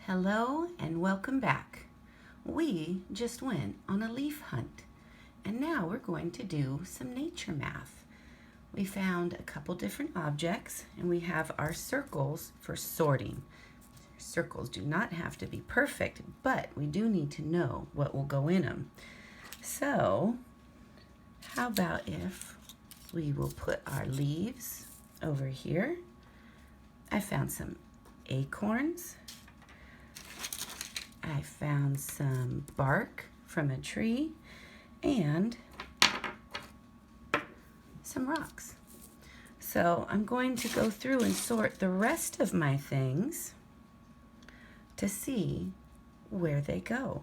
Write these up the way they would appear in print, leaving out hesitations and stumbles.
Hello and welcome back. We just went on a leaf hunt and now we're going to do some nature math. We found a couple different objects and we have our circles for sorting. Circles do not have to be perfect, but we do need to know what will go in them. So how about if we will put our leaves over here. I found some acorns. I found some bark from a tree and some rocks. So I'm going to go through and sort the rest of my things to see where they go.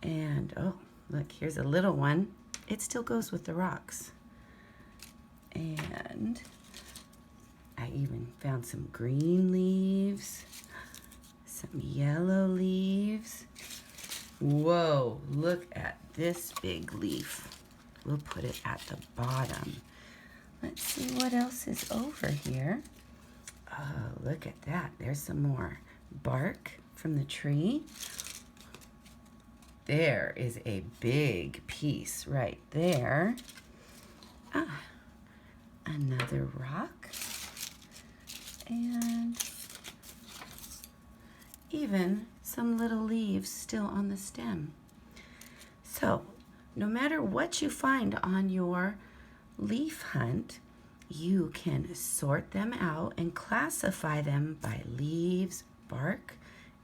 And oh, look, here's a little one. It still goes with the rocks. And I even found some green leaves, some yellow leaves. Whoa, look at this big leaf. We'll put it at the bottom. Let's see what else is over here. Oh, look at that. There's some more bark from the tree. There is a big piece right there. Ah, another rock. And even some little leaves still on the stem. So, no matter what you find on your leaf hunt, you can sort them out and classify them by leaves, bark,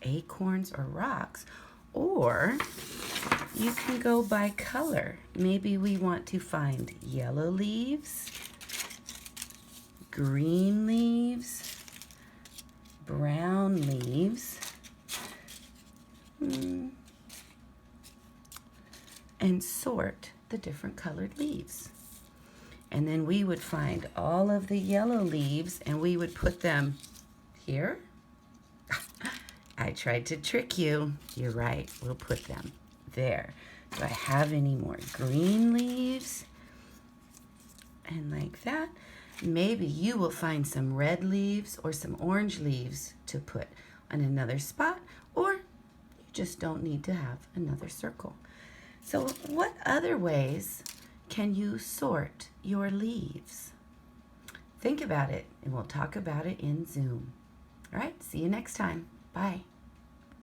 acorns, or rocks. Or you can go by color. Maybe we want to find yellow leaves, green leaves, brown leaves, and sort the different colored leaves. And then we would find all of the yellow leaves and we would put them here. I tried to trick you. You're right. We'll put them there. Do I have any more green leaves? And like that. Maybe you will find some red leaves or some orange leaves to put on another spot, or you just don't need to have another circle. So what other ways can you sort your leaves? Think about it, and we'll talk about it in Zoom. All right, see you next time. Bye.